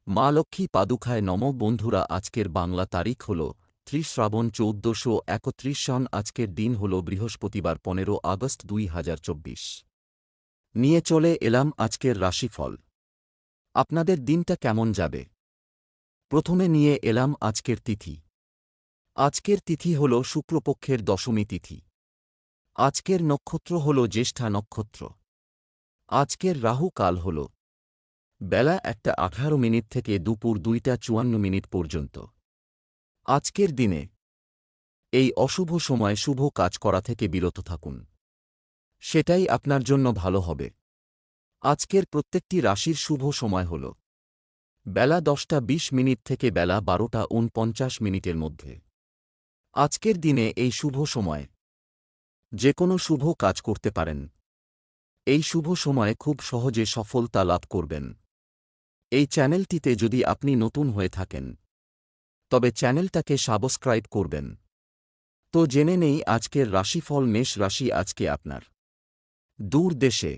মা লক্ষ্মী পাদুকায় নমঃ। বন্ধুরা, আজকের বাংলা তারিখ হল ৩০ শ্রাবণ ১৪৩১ সন। আজকের দিন হল বৃহস্পতিবার ১৫ আগস্ট ২০২৪। নিয়ে চলে এলাম আজকের রাশিফল। আপনাদের দিনটা কেমন যাবে? প্রথমে নিয়ে এলাম আজকের তিথি। আজকের তিথি হল শুক্লপক্ষের দশমী তিথি। আজকের নক্ষত্র হল জ্যেষ্ঠা নক্ষত্র। আজকের রাহু কাল হল বেলা ১টা ১৮ থেকে দুপুর ২টা ৫৪ পর্যন্ত। আজকের দিনে এই অশুভ সময়ে শুভ কাজ করা থেকে বিরত থাকুন, সেটাই আপনার জন্য ভালো হবে। আজকের প্রত্যেকটি রাশির শুভ সময় হল বেলা ১০টা ২০ থেকে বেলা ১২টা ৪৯ মধ্যে। আজকের দিনে এই শুভ সময়ে যে কোনো শুভ কাজ করতে পারেন। এই শুভ সময়ে খুব সহজে সফলতা লাভ করবেন। এই চ্যানেলটিতে যদি আপনি নতুন হয়ে থাকেন তবে চ্যানেলটাকে সাবস্ক্রাইব করবেন। তো জেনে নেই আজকের রাশিফল। মেষ রাশি, আজকে আপনার দূর দেশে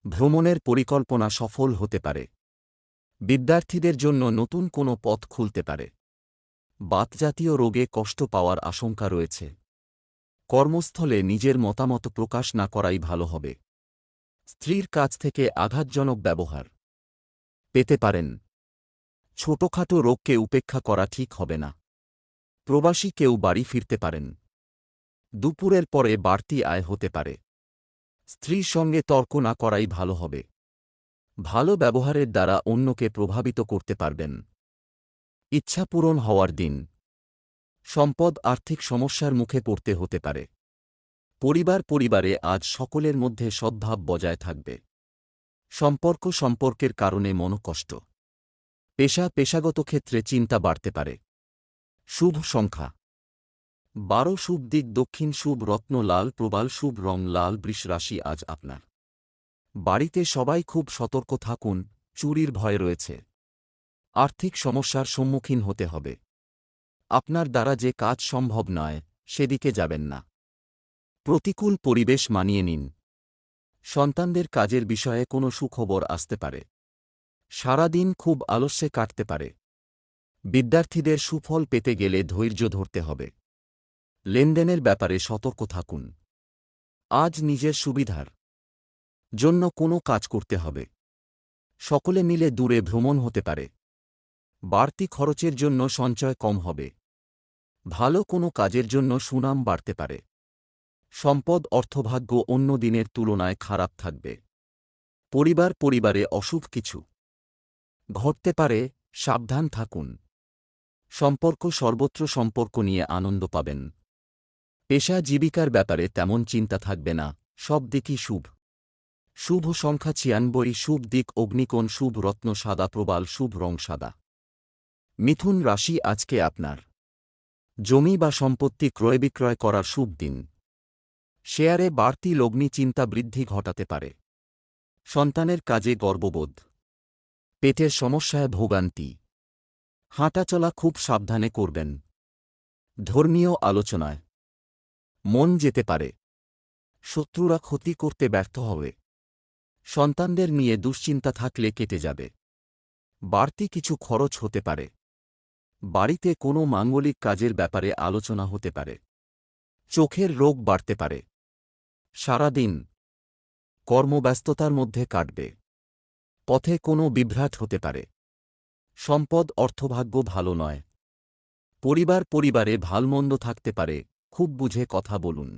ভ্রমণের পরিকল্পনা সফল হতে পারে। বিদ্যার্থীদের জন্য নতুন কোনো পথ খুলতে পারে। বাতজাতীয় রোগে কষ্ট পাওয়ার আশঙ্কা রয়েছে। কর্মস্থলে নিজের মতামত প্রকাশ না করাই ভালো হবে। স্ত্রীর কাছ থেকে আঘাতজনক ব্যবহার পেতে পারেন। ছোটখাটো রোগকে উপেক্ষা করা ঠিক হবে না। প্রবাসী কেউ বাড়ি ফিরতে পারেন। দুপুরের পরে বাড়তি আয় হতে পারে। স্ত্রীর সঙ্গে তর্ক না করাই ভালো হবে। ভালো ব্যবহারের দ্বারা অন্যকে প্রভাবিত করতে পারবেন। ইচ্ছা পূরণ হওয়ার দিন। সম্পদ আর্থিক সমস্যার মুখে পড়তে হতে পারে। পরিবারে আজ সকলের মধ্যে সদ্ভাব বজায় থাকবে। সম্পর্কের কারণে মনোকষ্ট। পেশাগত ক্ষেত্রে চিন্তা বাড়তে পারে। শুভ সংখ্যা ১২, শুভ দিক দক্ষিণ, শুভ রত্ন লাল, প্রবাল, শুভ রং লাল। বৃষ রাশি, আজ আপনার বাড়িতে সবাই খুব সতর্ক থাকুন। চুরির ভয় রয়েছে। আর্থিক সমস্যার সম্মুখীন হতে হবে। আপনার দ্বারা যে কাজ সম্ভব নয় সেদিকে যাবেন না। প্রতিকূল পরিবেশ মানিয়ে নিন। সন্তানদের কাজের বিষয়ে কোনো সুখবর আসতে পারে। সারাদিন খুব আলস্যে কাটতে পারে। বিদ্যার্থীদের সুফল পেতে গেলে ধৈর্য ধরতে হবে। লেনদেনের ব্যাপারে সতর্ক থাকুন। আজ নিজের সুবিধার জন্য কোনো কাজ করতে হবে। সকলে মিলে দূরে ভ্রমণ হতে পারে। বাড়তি খরচের জন্য সঞ্চয় কম হবে। ভালো কোনো কাজের জন্য সুনাম বাড়তে পারে। সম্পদ অর্থভাগ্য অন্য দিনের তুলনায় খারাপ থাকবে। পরিবারে অশুভ কিছু ঘটতে পারে, সাবধান থাকুন। সর্বত্র সম্পর্ক নিয়ে আনন্দ পাবেন। পেশা জীবিকার ব্যাপারে তেমন চিন্তা থাকবে না, সব দিকই শুভ। শুভ সংখ্যা ৯৬, শুভ দিক অগ্নিকোণ, শুভ রত্ন সাদা, প্রবাল, শুভ রং সাদা। মিথুন রাশি, আজকে আপনার জমি বা সম্পত্তি ক্রয় বিক্রয় করার শুভ দিন। শেয়ারে বাড়তি লগ্নি চিন্তা বৃদ্ধি ঘটাতে পারে। সন্তানের কাজে গর্ববোধ। পেটের সমস্যায় ভোগান্তি। হাঁটাচলা খুব সাবধানে করবেন। ধর্মীয় আলোচনায় মন যেতে পারে। শত্রুরা ক্ষতি করতে ব্যর্থ হবে। সন্তানদের নিয়ে দুশ্চিন্তা থাকলে কেটে যাবে। বাড়তি কিছু খরচ হতে পারে। বাড়িতে কোনো মাঙ্গলিক কাজের ব্যাপারে আলোচনা হতে পারে। চোখের রোগ বাড়তে পারে। সারাদিন কর্মব্যস্ততার মধ্যে কাটবে। পথে কোনো বিভ্রাট হতে পারে। সম্পদ অর্থভাগ্য ভালো নয়। পরিবারে ভালমন্দ থাকতে পারে, খুব বুঝে কথা বলুন।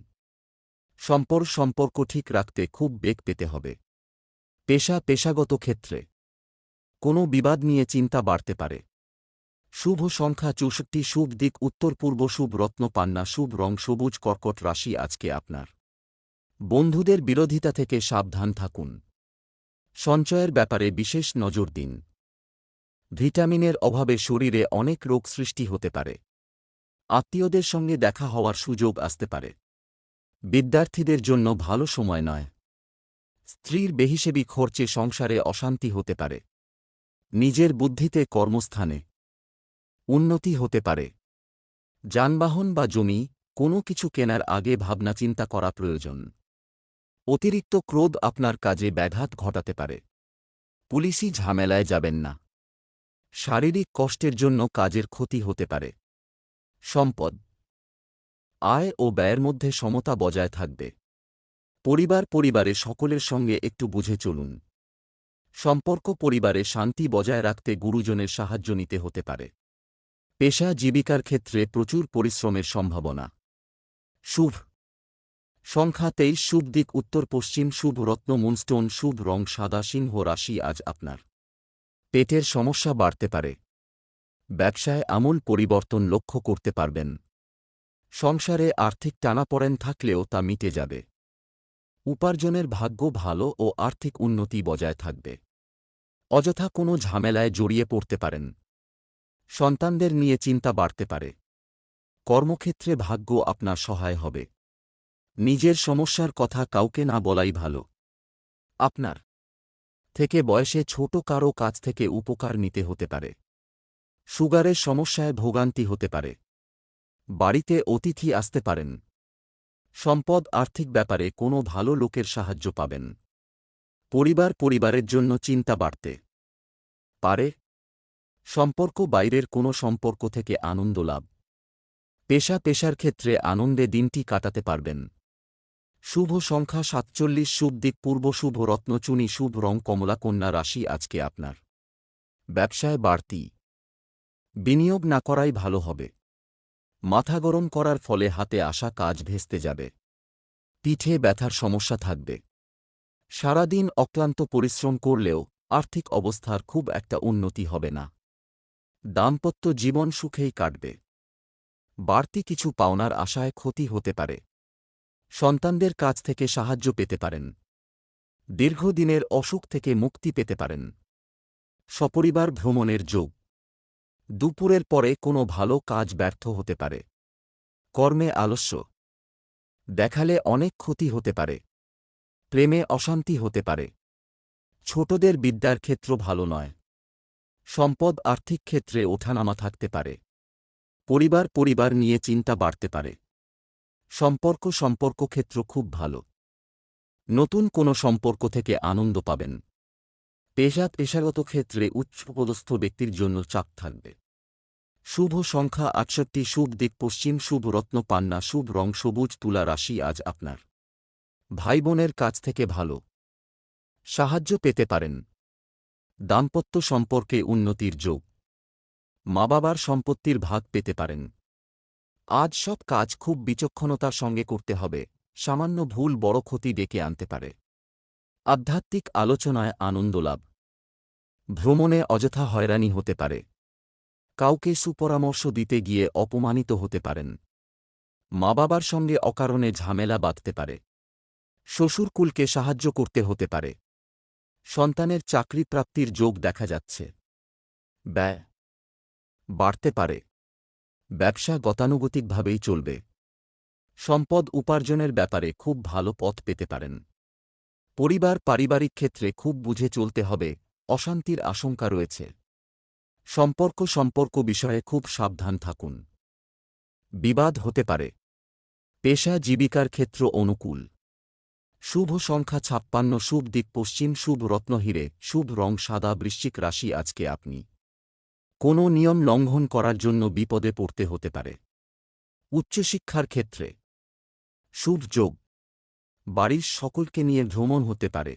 সম্পর্ক ঠিক রাখতে খুব বেগ পেতে হবে। পেশাগত ক্ষেত্রে কোনো বিবাদ নিয়ে চিন্তা বাড়তে পারে। শুভ সংখ্যা ৬৪, শুভ দিক উত্তর পূর্ব, শুভ রত্ন পান্না, শুভ রং সবুজ। কর্কট রাশি, আজকে আপনার বন্ধুদের বিরোধিতা থেকে সাবধান থাকুন। সঞ্চয়ের ব্যাপারে বিশেষ নজর দিন। ভিটামিনের অভাবে শরীরে অনেক রোগ সৃষ্টি হতে পারে। আত্মীয়দের সঙ্গে দেখা হওয়ার সুযোগ আসতে পারে। বিদ্যার্থীদের জন্য ভালো সময় নয়। স্ত্রীর বেহিসেবি খরচে সংসারে অশান্তি হতে পারে। নিজের বুদ্ধিতে কর্মস্থানে উন্নতি হতে পারে। যানবাহন বা জমি কোনো কিছু কেনার আগে ভাবনা চিন্তা করা প্রয়োজন। অতিরিক্ত ক্রোধ আপনার কাজে ব্যাঘাত ঘটাতে পারে। পুলিশি ঝামেলায় যাবেন না। শারীরিক কষ্টের জন্য কাজের ক্ষতি হতে পারে। সম্পদ, আয় ও ব্যয়ের মধ্যে সমতা বজায় থাকবে। পরিবারে সকলের সঙ্গে একটু বুঝে চলুন। সম্পর্ক পরিবারে শান্তি বজায় রাখতে গুরুজনের সাহায্য নিতে হতে পারে। পেশা জীবিকার ক্ষেত্রে প্রচুর পরিশ্রমের সম্ভাবনা। শুভ সংখ্যা 23, শুভ দিক উত্তর পশ্চিম, শুভ রত্ন মুনস্টোন, শুভ রং সাদা। সিংহ রাশি আজ আপনার পেটের সমস্যা বাড়তে পারে। ব্যবসায় আমূল পরিবর্তন লক্ষ্য করতে পারবেন। সংসারে আর্থিক টানাপোড়েন থাকলেও তা মিটে যাবে। উপার্জনের ভাগ্য ভালো ও আর্থিক উন্নতি বজায় থাকবে। অযথা কোনো ঝামেলায় জড়িয়ে পড়তে পারেন। সন্তানদের নিয়ে চিন্তা বাড়তে পারে। কর্মক্ষেত্রে ভাগ্য আপনার সহায় হবে। নিজের সমস্যার কথা কাউকে না বলাই ভালো। আপনার থেকে বয়সে ছোট কারও কাছ থেকে উপকার নিতে হতে পারে। সুগারের সমস্যায় ভোগান্তি হতে পারে। বাড়িতে অতিথি আসতে পারেন। সম্পদ আর্থিক ব্যাপারে কোনো ভালো লোকের সাহায্য পাবেন। পরিবারের জন্য চিন্তা বাড়তে পারে। সম্পর্ক বাইরের কোনো সম্পর্ক থেকে আনন্দ লাভ। পেশার ক্ষেত্রে আনন্দে দিনটি কাটাতে পারবেন। শুভ সংখ্যা 47, শুভ দিক পূর্ব, শুভ রত্ন চুনি, শুভ রং কমলা। কন্যা রাশি আজকে আপনার ব্যবসায় বাড়তি বিনিয়োগ না করাই ভালো হবে। মাথা গরম করার ফলে হাতে আসা কাজ ভেস্তে যাবে। পিঠে ব্যথার সমস্যা থাকবে। সারাদিন অক্লান্ত পরিশ্রম করলেও আর্থিক অবস্থার খুব একটা উন্নতি হবে না। দাম্পত্য জীবন সুখেই কাটবে। বাড়তি কিছু পাওনার আশায় ক্ষতি হতে পারে। সন্তানদের কাছ থেকে সাহায্য পেতে পারেন। দীর্ঘদিনের অসুখ থেকে মুক্তি পেতে পারেন। সপরিবার ভ্রমণের যোগ। দুপুরের পরে কোনো ভালো কাজ ব্যর্থ হতে পারে। কর্মে আলস্য দেখালে অনেক ক্ষতি হতে পারে। প্রেমে অশান্তি হতে পারে। ছোটদের বিদ্যার ক্ষেত্র ভালো নয়। সম্পদ আর্থিক ক্ষেত্রে ওঠানামা থাকতে পারে। পরিবার নিয়ে চিন্তা বাড়তে পারে। সম্পর্ক ক্ষেত্র খুব ভালো। নতুন কোনো সম্পর্ক থেকে আনন্দ পাবেন। পেশাগত ক্ষেত্রে উচ্চপদস্থ ব্যক্তির জন্য চাপ থাকবে। শুভ সংখ্যা 68, শুভ দিক পশ্চিম, শুভ রত্ন পান্না, শুভ রং সবুজ। তুলা রাশি আজ আপনার ভাইবোনের কাছ থেকে ভালো সাহায্য পেতে পারেন। দাম্পত্য সম্পর্কে উন্নতির যোগ। মা বাবার সম্পত্তির ভাগ পেতে পারেন। আজ সব কাজ খুব বিচক্ষণতার সঙ্গে করতে হবে। সামান্য ভুল বড় ক্ষতি ডেকে আনতে পারে। আধ্যাত্মিক আলোচনায় আনন্দ লাভ। ভ্রমণে অযথা হয়রানি হতে পারে। কাউকে সুপরামর্শ দিতে গিয়ে অপমানিত হতে পারেন। মা বাবার সঙ্গে অকারণে ঝামেলা বাঁধতে পারে। শ্বশুরকুলকে সাহায্য করতে হতে পারে। সন্তানের চাকরি প্রাপ্তির যোগ দেখা যাচ্ছে। ব্যয় বাড়তে পারে। ব্যবসা গতানুগতিকভাবেই চলবে। সম্পদ উপার্জনের ব্যাপারে খুব ভালো পথ পেতে পারেন। পারিবারিক ক্ষেত্রে খুব বুঝে চলতে হবে। অশান্তির আশঙ্কা রয়েছে। সম্পর্ক বিষয়ে খুব সাবধান থাকুন। বিবাদ হতে পারে। পেশা জীবিকার ক্ষেত্র অনুকূল। শুভ সংখ্যা 56, শুভ দিক পশ্চিম, শুভ রত্ন হিরে, শুভ রং সাদা। বৃশ্চিক রাশি আজকে আপনি কোনো নিয়ম লঙ্ঘন করার জন্য বিপদে পড়তে হতে পারে। উচ্চশিক্ষার ক্ষেত্রে শুভ যোগ। বাড়ির সকলকে নিয়ে ভ্রমণ হতে পারে।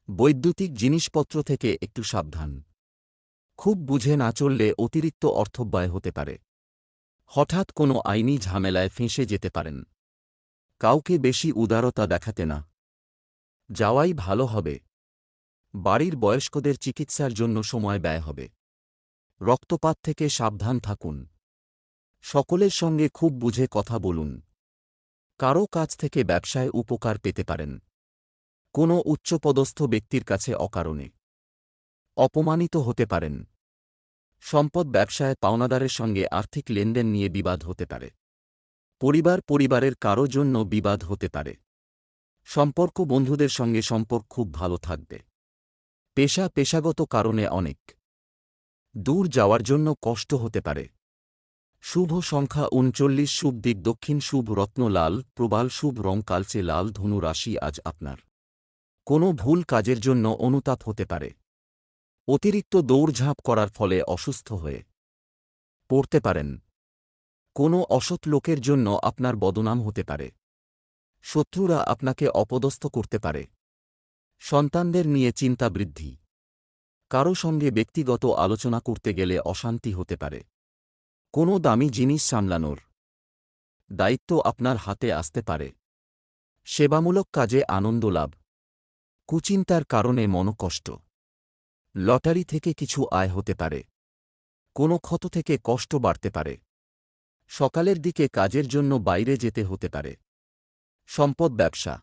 বৈদ্যুতিক জিনিসপত্র থেকে একটু সাবধান। খুব বুঝে না চললে অতিরিক্ত অর্থব্যয় হতে পারে। হঠাৎ কোনো আইনি ঝামেলায় ফেঁসে যেতে পারেন। কাউকে বেশি উদারতা দেখাতে না যাওয়াই ভালো হবে। বাড়ির বয়স্কদের চিকিৎসার জন্য সময় ব্যয় হবে। রক্তপাত থেকে সাবধান থাকুন। সকলের সঙ্গে খুব বুঝে কথা বলুন। কারও কাছ থেকে ব্যবসায় উপকার পেতে পারেন। কোনো উচ্চপদস্থ ব্যক্তির কাছে অকারণে অপমানিত হতে পারেন। সম্পদ ব্যবসায় পাওনাদারের সঙ্গে আর্থিক লেনদেন নিয়ে বিবাদ হতে পারে। পরিবারের কারো জন্য বিবাদ হতে পারে। বন্ধুদের সঙ্গে সম্পর্ক খুব ভালো থাকবে। পেশাগত কারণে অনেক দূর যাওয়ার জন্য কষ্ট হতে পারে। শুভ সংখ্যা 39, শুভ দিক দক্ষিণ, শুভ রত্ন লাল প্রবাল, শুভ রং কালচে লাল। ধনু রাশি আজ আপনার কোনো ভুল কাজের জন্য অনুতাপ হতে পারে। অতিরিক্ত দৌড়ঝাঁপ করার ফলে অসুস্থ হয়ে পড়তে পারেন। কোনো অসৎ লোকের জন্য আপনার বদনাম হতে পারে। শত্রুরা আপনাকে অপদস্থ করতে পারে। সন্তানদের নিয়ে চিন্তা বৃদ্ধি। কারো সঙ্গে ব্যক্তিগত আলোচনা করতে গেলে অশান্তি হতে পারে। কোনো দামি জিনিস সামলানোর দায়িত্ব আপনার হাতে আসতে পারে। সেবামূলক কাজে আনন্দ লাভ। কুচিন্তার কারণে মনকষ্ট। লটারি থেকে কিছু আয় হতে পারে। কোনো ক্ষত থেকে কষ্ট বাড়তে পারে। সকালের দিকে কাজের জন্য বাইরে যেতে হতে পারে। সম্পদ, ব্যবসা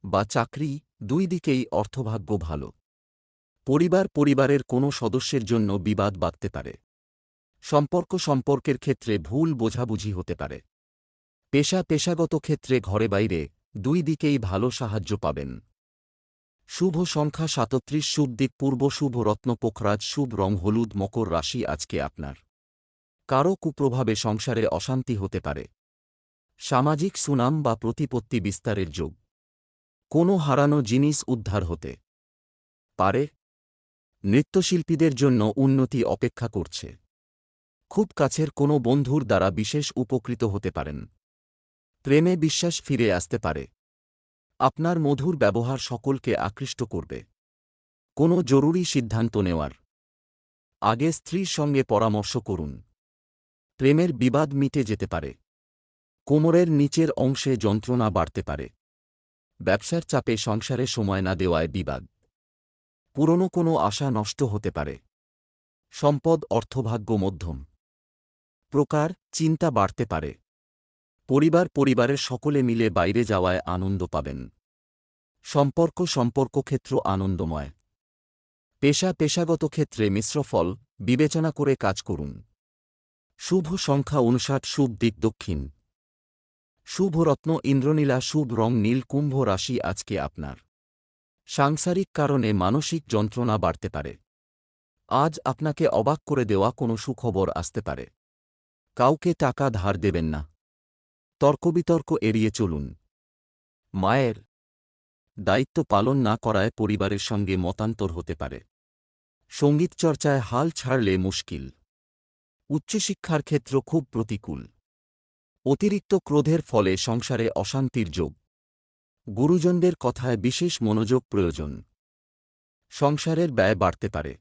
বা চাকরি দুই দিকেই অর্থভাগ্য ভালো। পরিবারের কোনো সদস্যের জন্য বিবাদ বাধতে পারে। সম্পর্কের ক্ষেত্রে ভুল বোঝাবুঝি হতে পারে। পেশাগত ক্ষেত্রে ঘরে বাইরে দুই দিকেই ভালো সাহায্য পাবেন। শুভ সংখ্যা ৩৭, শুভ দিক পূর্ব, শুভ রত্ন পোখরাজ, শুভ রং হলুদ। মকর রাশি আজকে আপনার। কারো কুপ্রভাবে সংসারে অশান্তি হতে পারে। সামাজিক সুনাম বা প্রতিপত্তি বিস্তারের যোগ। কোনো হারানো জিনিস উদ্ধার হতে পারে। নৃত্যশিল্পীদের জন্য উন্নতি অপেক্ষা করছে। খুব কাছের কোনো বন্ধুর দ্বারা বিশেষ উপকৃত হতে পারেন। প্রেমে বিশ্বাস ফিরে আসতে পারে। আপনার মধুর ব্যবহার সকলকে আকৃষ্ট করবে। কোনো জরুরি সিদ্ধান্ত নেওয়ার আগে স্ত্রীর সঙ্গে পরামর্শ করুন। প্রেমের বিবাদ মিটে যেতে পারে। কোমরের নিচের অংশে যন্ত্রণা বাড়তে পারে। ব্যবসার চাপে সংসারে সময় না দেওয়ায় বিবাদ। পুরনো কোনো আশা নষ্ট হতে পারে। সম্পদ, অর্থভাগ্য মধ্যম প্রকার, চিন্তা বাড়তে পারে। পরিবারের সকলে মিলে বাইরে যাওয়ায় আনন্দ পাবেন। সম্পর্ক ক্ষেত্র আনন্দময়। পেশাগত ক্ষেত্রে মিশ্র ফল বিবেচনা করে কাজ করুন। শুভ সংখ্যা ৫৯, শুভ দিক দক্ষিণ, শুভ রত্ন ইন্দ্রনীলা, শুভ রং নীল। কুম্ভ রাশি আজকে আপনার। সাংসারিক কারণে মানসিক যন্ত্রণা বাড়তে পারে। আজ আপনাকে অবাক করে দেওয়া কোনো সুখবর আসতে পারে। কাউকে টাকা ধার দেবেন না। তর্কবিতর্ক এড়িয়ে চলুন। মায়ের দায়িত্ব পালন না করায় পরিবারের সঙ্গে মতান্তর হতে পারে। সঙ্গীত চর্চায় হাল ছাড়লে মুশকিল। উচ্চশিক্ষার ক্ষেত্র খুব প্রতিকূল। অতিরিক্ত ক্রোধের ফলে সংসারে অশান্তির যোগ। গুরুজনদের কথায় বিশেষ মনোযোগ প্রয়োজন। সংসারের ব্যয় বাড়তে পারে।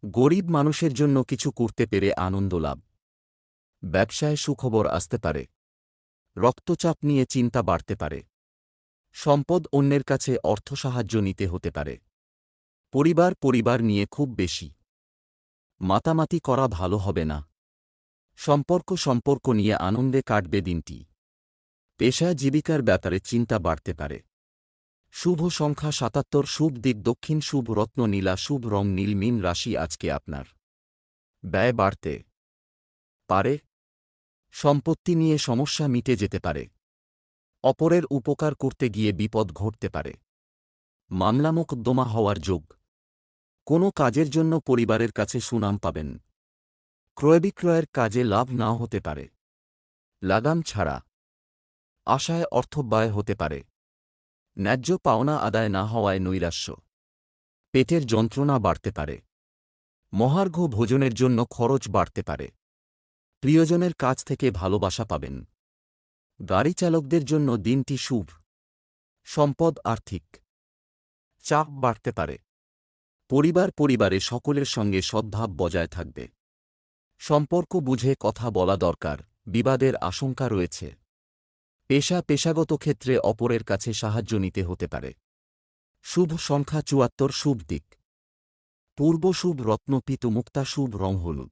গরিব মানুষের জন্য কিছু করতে পেরে আনন্দ লাভ। ব্যবসায় সুখবর আসতে পারে। রক্তচাপ নিয়ে চিন্তা বাড়তে পারে। সম্পদ, অন্যের কাছে অর্থ সাহায্য নিতে হতে পারে। পরিবার নিয়ে খুব বেশি মাতামাতি করা ভালো হবে না। সম্পর্ক নিয়ে আনন্দে কাটবে দিনটি। পেশা জীবিকার ব্যাপারে চিন্তা বাড়তে পারে। শুভ সংখ্যা ৭৭, শুভ দিক দক্ষিণ, শুভ রত্ন নীলা, শুভ রং নীল। মীন রাশি আজকে আপনার। ব্যয় বাড়তে পারে। সম্পত্তি নিয়ে সমস্যা মিটে যেতে পারে। অপরের উপকার করতে গিয়ে বিপদ ঘটতে পারে। মামলা মোকদ্দমা হওয়ার যোগ। কোনো কাজের জন্য পরিবারের কাছে সুনাম পাবেন। ক্রয়বিক্রয়ের কাজে লাভ নাও হতে পারে। লাগাম ছাড়া আশায় অর্থব্যয় হতে পারে। ন্যায্য পাওনা আদায় না হওয়ায় নৈরাশ্য। পেটের যন্ত্রণা বাড়তে পারে। মহার্ঘ ভোজনের জন্য খরচ বাড়তে পারে। প্রিয়জনের কাছ থেকে ভালোবাসা পাবেন। গাড়ি চালকদের জন্য দিনটি শুভ। সম্পদ, আর্থিক চাপ বাড়তে পারে। পরিবারে সকলের সঙ্গে সদ্ভাব বজায় থাকবে। সম্পর্ক বুঝে কথা বলা দরকার। বিবাদের আশঙ্কা রয়েছে। পেশাগত ক্ষেত্রে অপরের কাছে সাহায্য নিতে হতে পারে। শুভ সংখ্যা ৭৪, শুভ দিক পূর্ব, শুভ রত্ন পিত মুক্তা, শুভ রং হলুদ।